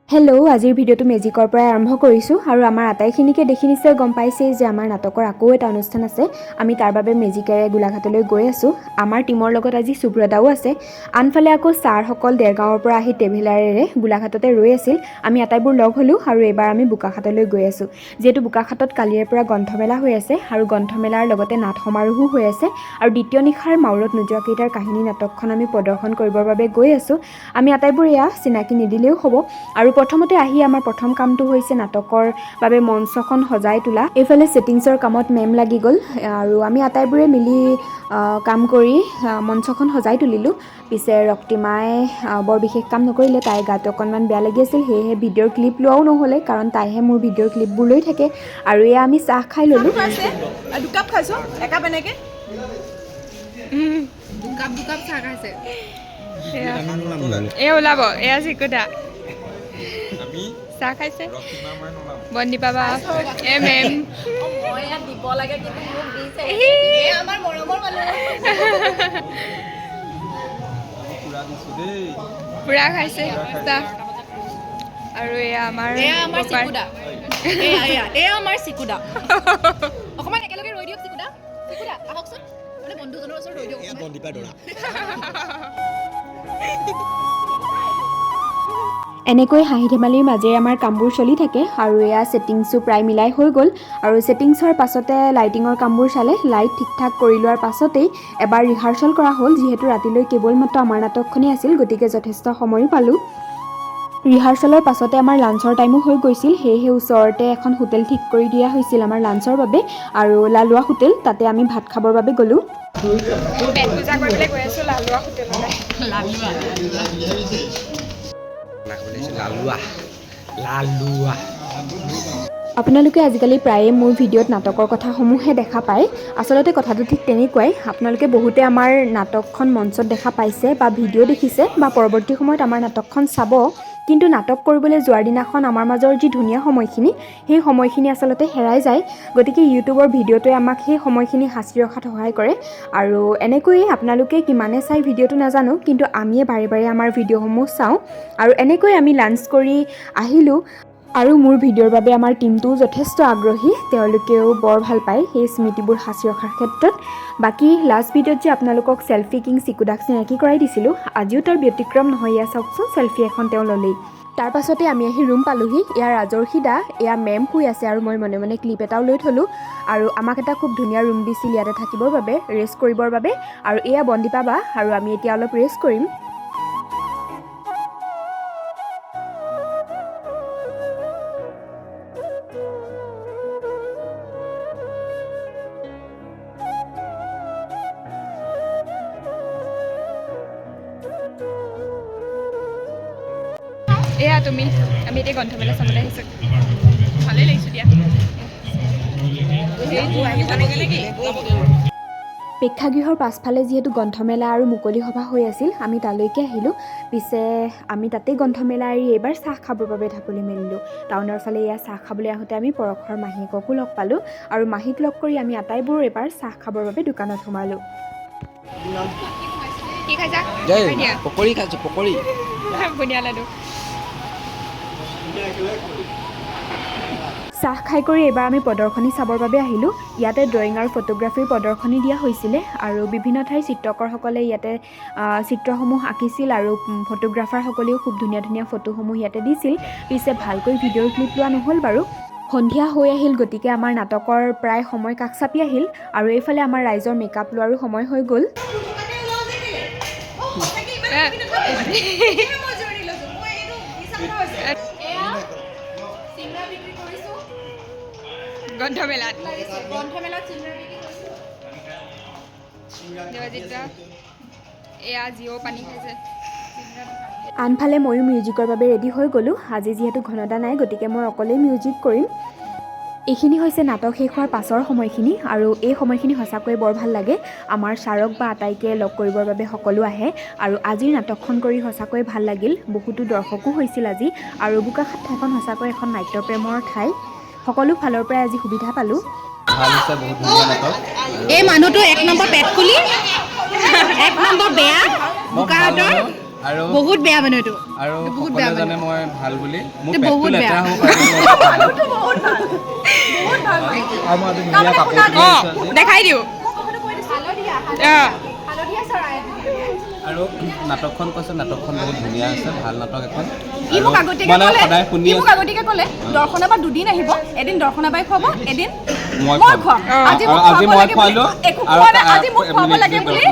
Hello' আজিৰ ভিডিঅ'টো মেজিকৰ পৰাই আৰম্ভ কৰিছোঁ আৰু আমাৰ আটাইখিনিকে দেখি নিশ্চয় গম পাইছেই যে আমাৰ নাটকৰ আকৌ এটা অনুষ্ঠান আছে। আমি তাৰ বাবে মেজিকেৰে গোলাঘাটলৈ গৈ আছোঁ। আমাৰ টীমৰ লগত আজি সুব্ৰতাও আছে। আনফালে আকৌ ছাৰসকল দেৰগাঁৱৰ পৰা আহি ট্ৰেভেলাৰেৰে গোলাঘাটতে ৰৈ আছিল। আমি আটাইবোৰ লগ হ'লোঁ আৰু এইবাৰ আমি বোকাখাতলৈ গৈ আছোঁ। যিহেতু বোকাখাতত কালিৰে পৰা গ্ৰন্থমেলা হৈ আছে আৰু গ্ৰন্থমেলাৰ লগতে নাট সমাৰোহো হৈ আছে আৰু দ্বিতীয় নিশাৰ মাউৰত নোযোৱাকেইটাৰ কাহিনী নাটকখন আমি প্ৰদৰ্শন কৰিবৰ বাবে গৈ আছোঁ। আমি আটাইবোৰ এয়া চিনাকি নিদিলেও হ'ব আৰু প্ৰথমতে আহি আমাৰ প্ৰথম কামটো হৈছে নাটকৰ বাবে মঞ্চখন সজাই তোলা। এইফালে ছেটিংছৰ কামত মেম লাগি গ'ল আৰু আমি আটাইবোৰে মিলি কাম কৰি মঞ্চখন সজাই তুলিলোঁ। পিছে ৰক্তিমাই বৰ বিশেষ কাম নকৰিলে, তাইৰ গাটো অকণমান বেয়া লাগি আছিল, সেয়েহে ভিডিঅ'ৰ ক্লিপ লোৱাও নহ'লে, কাৰণ তাইহে মোৰ ভিডিঅ'ৰ ক্লিপবোৰ লৈ থাকে। আৰু এয়া আমি চাহ খাই ল'লোঁ। দুকাপ খাইছোঁ, একাপ এনেকৈ দুকাপ চাহ খাইছে। এয়া ওলাব, এয়া চিকুদা চাহ খাইছে, বন্দি পাবা এ মেম মই ইয়াত দিব লাগে কিন্তু মোক দিছে আমাৰ মৰমৰ মানুহ পুৰা খাইছে চাহ। আৰু এয়া আমাৰ চিকুদা, এয়া আমাৰ চিকুদা। অকণমান একেলগে ৰৈ দিয়ক চিকুদা, চিকুদা আহকচোন, মানে বন্ধুজনৰ ওচৰত ৰৈ দিয়ক। এনেকৈ হাঁহি ধেমালিৰ মাজেৰে আমাৰ কামবোৰ চলি থাকে আৰু এয়া ছেটিংছো প্ৰায় মিলাই হৈ গ'ল। আৰু ছেটিংছৰ পাছতে লাইটিঙৰ কামবোৰ চালে, লাইট ঠিক ঠাক কৰি লোৱাৰ পাছতেই এবাৰ ৰিহাৰ্চেল কৰা হ'ল। যিহেতু ৰাতিলৈ কেৱল মাত্ৰ আমাৰ নাটকখনেই আছিল, গতিকে যথেষ্ট সময়ো পালোঁ। ৰিহাৰ্চেলৰ পাছতে আমাৰ লাঞ্চৰ টাইমো হৈ গৈছিল, সেয়েহে ওচৰতে এখন হোটেল ঠিক কৰি দিয়া হৈছিল আমাৰ লাঞ্চৰ বাবে, আৰু লালুৱা হোটেল, তাতে আমি ভাত খাবৰ বাবে গ'লোঁ। পেট পূজা কৰিবলৈ গৈ আছোঁ লালুৱা হোটেললৈ। আপোনালোকে আজিকালি প্ৰায়ে মোৰ ভিডিঅ'ত নাটকৰ কথাসমূহে দেখা পায়। আচলতে কথাটো ঠিক তেনেকুৱাই। আপোনালোকে বহুতে আমাৰ নাটকখন মঞ্চত দেখা পাইছে বা ভিডিঅ' দেখিছে বা পৰৱৰ্তী সময়ত আমাৰ নাটকখন চাব, কিন্তু নাটক কৰিবলৈ যোৱাৰ দিনাখন আমাৰ মাজৰ যি ধুনীয়া সময়খিনি, সেই সময়খিনি আচলতে হেৰাই যায়। গতিকে ইউটিউবৰ ভিডিঅ'টোৱে আমাক সেই সময়খিনি সাঁচি ৰখাত সহায় কৰে। আৰু এনেকৈয়ে আপোনালোকে কিমানে চাই ভিডিঅ'টো নাজানো, কিন্তু আমিয়ে বাৰে বাৰে আমাৰ ভিডিঅ'সমূহ চাওঁ। আৰু এনেকৈ আমি লাঞ্চ কৰি আহিলোঁ। আৰু মোৰ ভিডিঅ'ৰ বাবে আমাৰ টীমটোও যথেষ্ট আগ্ৰহী, তেওঁলোকেও বৰ ভাল পায় সেই স্মৃতিবোৰ সাঁচি ৰখাৰ ক্ষেত্ৰত। বাকী লাষ্ট ভিডিঅ'ত যে আপোনালোকক চেল্ফি কিং চিকুদাক চিনাকি কৰাই দিছিলোঁ, আজিও তাৰ ব্যতিক্ৰম নহয়। এয়া চাওকচোন, চেল্ফি এখন তেওঁ ল'লেই। তাৰ পাছতে আমি আহি ৰুম পালোহি। এয়া ৰাজৰ্ষি দা, এয়া মেম শুই আছে আৰু মই মনে মনে ক্লিপ এটাও লৈ থলোঁ। আৰু আমাক এটা খুব ধুনীয়া ৰুম দিছিল ইয়াতে থাকিবৰ বাবে, ৰেষ্ট কৰিবৰ বাবে। আৰু এয়া বন্দীপা বা, আৰু আমি এতিয়া অলপ ৰেষ্ট কৰিম। এয়া তুমি, আমি এতিয়া গ্ৰন্থমেলা চাবলৈ আহিছোঁ। ভালেই লাগিছোঁ দিয়া। প্ৰেক্ষাগৃহৰ পাছফালে যিহেতু গ্ৰন্থমেলা আৰু মুকলি সভা হৈ আছিল, আমি তালৈকে আহিলোঁ। পিছে আমি তাতেই গ্ৰন্থমেলা এৰি এইবাৰ চাহ খাবৰ বাবে ঢাপলি মেলিলোঁ। টাউনৰ ফালে এয়া চাহ খাবলৈ আহোঁতে আমি পৰশৰ মাহীয়েককো লগ পালোঁ, আৰু মাহীক লগ কৰি আমি আটাইবোৰ এইবাৰ চাহ খাবৰ বাবে দোকানত সোমালোঁ। কি খাইছা? পকৰি খাইছোঁ, পকৰি। বুনিয়া লাডু। চাহ খাই কৰি এইবাৰ আমি প্ৰদৰ্শনী চাবৰ বাবে আহিলোঁ। ইয়াতে ড্ৰয়িং আৰু ফটোগ্ৰাফীৰ প্ৰদৰ্শনী দিয়া হৈছিলে, আৰু বিভিন্ন ঠাইৰ চিত্ৰকৰসকলে ইয়াতে চিত্ৰসমূহ আঁকিছিল, আৰু ফটোগ্ৰাফাৰসকলেও খুব ধুনীয়া ধুনীয়া ফটোসমূহ ইয়াতে দিছিল। পিছে ভালকৈ ভিডিঅ'ৰ ক্লিপ লোৱা নহ'ল বাৰু। সন্ধিয়া হৈ আহিল, গতিকে আমাৰ নাটকৰ প্ৰায় সময় কাষ চাপি আহিল, আৰু এইফালে আমাৰ ৰাইজৰ মেকআপ লোৱাৰো সময় হৈ গ'ল। গ্ৰন্থমেলাত এয়া জিঅ' পানী খাইছে। আনফালে ময়ো মিউজিকৰ বাবে ৰেডি হৈ গ'লোঁ। আজি যিহেতু ঘনদা নাই, গতিকে মই অকলেই মিউজিক কৰিম। এইখিনি হৈছে নাটক শেষ হোৱাৰ পাছৰ সময়খিনি, আৰু এই সময়খিনি সঁচাকৈয়ে বৰ ভাল লাগে। আমাৰ ছাৰক বা আটাইকে লগ কৰিবৰ বাবে সকলো আহে, আৰু আজিৰ নাটকখন কৰি সঁচাকৈয়ে ভাল লাগিল। বহুতো দৰ্শকো হৈছিল আজি, আৰু বোকাখাত ঠাইখন সঁচাকৈ এখন নাট্যপ্ৰেমৰ ঠাই। সকলো ফালৰ পৰাই আজি সুবিধা পালোঁ। এই মানুহটো এক নম্বৰ পেটকুলি, এক নম্বৰ বেয়া বোকাহাটৰ। আৰু বহুত বেয়া মানে এইটো আৰু বহুত বেয়া সকলোৱে জানে মই ভাল বুলি মোৰ এইটো পেটটো বহুত বেয়া। লেতেৰা হ'ব পাৰে আৰু মই আজি ধুনীয়া কাপোৰ পিন্ধি আছোঁ আজি। দেখাই দিওঁ আৰু নাটকখন কৈছে নাটকখন বহুত ধুনীয়া হৈছে ভাল নাটক এখন ই মোক আগতীয়াকৈ ক'লে সদায় শুনি ই মোক আছোঁ আগতীয়াকৈ ক'লে দৰ্শনা বা দুদিন আহিব এদিন দৰ্শনা বাই খুৱাব এদিন মই মই খুৱাম। খুৱাম আজি মোক আজি খুৱাব মই লাগে বুলি খুৱালোঁ একো খোৱা নাই আজি মোক খুৱাব লাগে বুলি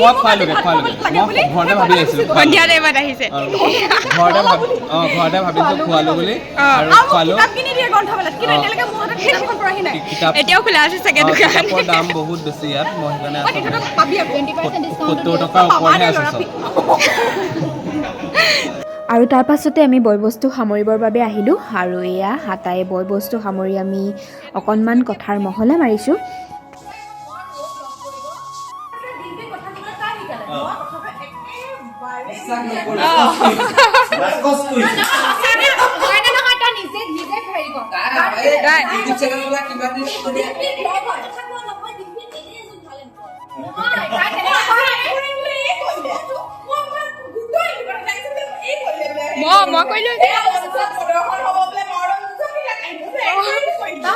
মই খুৱালোগে মই ঘৰতে ভাবি আহিছিলোঁ সন্ধিয়া টাইমত আহিছে ঘৰতে ভাবিছোঁ খোৱালোঁ বুলি আৰু আৰু মোক খোৱালোঁ কিতাপ কিনি দিয়ে গ্ৰন্থমেলাত কিন্তু এতিয়ালৈকে মোৰ হাতত কিতাপখন পঢ়াহি নাই কিতাপ এতিয়াও খোলা আছে চাগে দোকান কিতাপৰ দাম বহুত বেছি ইয়াত মই সেইকাৰণে মই তেখেতক পাবি আকৌ 70 টকাৰ ওপৰতহে আছে চব আৰু তাৰ পাছতে আমি বয় বস্তু সামৰিবৰ বাবে আহিলোঁ আৰু এয়া হাতাই বয় বস্তু সামৰি আমি অকণমান কথাৰ মহলা মাৰিছোঁ। মই কৈলো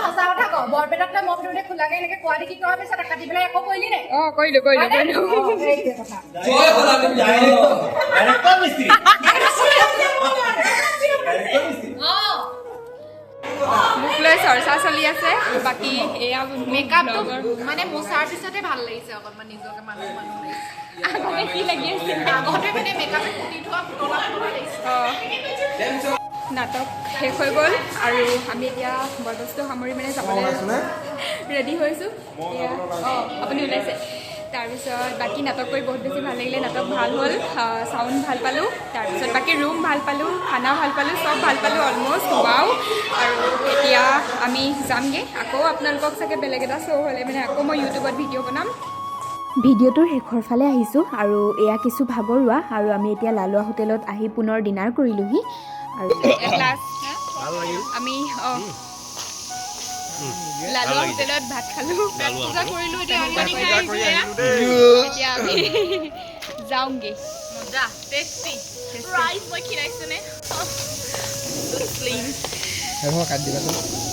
সঁচা কথা ক বৰপেটাত মই ভিতৰতে খোলাকে এনেকে কোৱা দেখি কোৱাৰ পিছত কাটি পেলাই একো কৰিলি নাই কৰিলো মোক লৈ চৰ্চা চলি আছে বাকী এয়া মেকআপটো মানে মোচাৰ পিছতে ভাল লাগিছে অকণমান নিজকে মানুহ লাগিছে আগতে কি লাগি আছিল আগতে মানে মেকআপ ফুটি থোৱা পুতলা লাগিছে নাটক শেষ হৈ গ'ল আৰু আমি এতিয়া বয়বস্তু সামৰি মানে যাবলৈ ৰেডি হৈছোঁ আপুনি ওলাইছে তাৰপিছত বাকী নাটক কৰি বহুত বেছি ভাল লাগিলে নাটক ভাল হ'ল চাউণ্ড ভাল পালোঁ তাৰপিছত বাকী ৰুম ভাল পালোঁ খানা ভাল পালোঁ চব ভাল পালোঁ অলম'ষ্ট ৱাও আৰু এতিয়া আমি যামগৈ আকৌ আপোনালোকক চাগে বেলেগ এটা শ্ব' হ'লে মানে আকৌ মই ইউটিউবত ভিডিঅ' বনাম ভিডিঅ'টোৰ শেষৰ ফালে আহিছোঁ আৰু এয়া কিছু ভাগৰুৱা আৰু আমি এতিয়া লালুৱা হোটেলত আহি পুনৰ ডিনাৰ কৰিলোঁহি আৰু আমি লালুৱা হোটেলত ভাত খালোঁ পূজা কৰিলোঁ এতিয়া আমি যাওঁগৈ মজা টেষ্টি ৰাইচ মই খিৰাইছোঁ নে কাটি দিবাচোন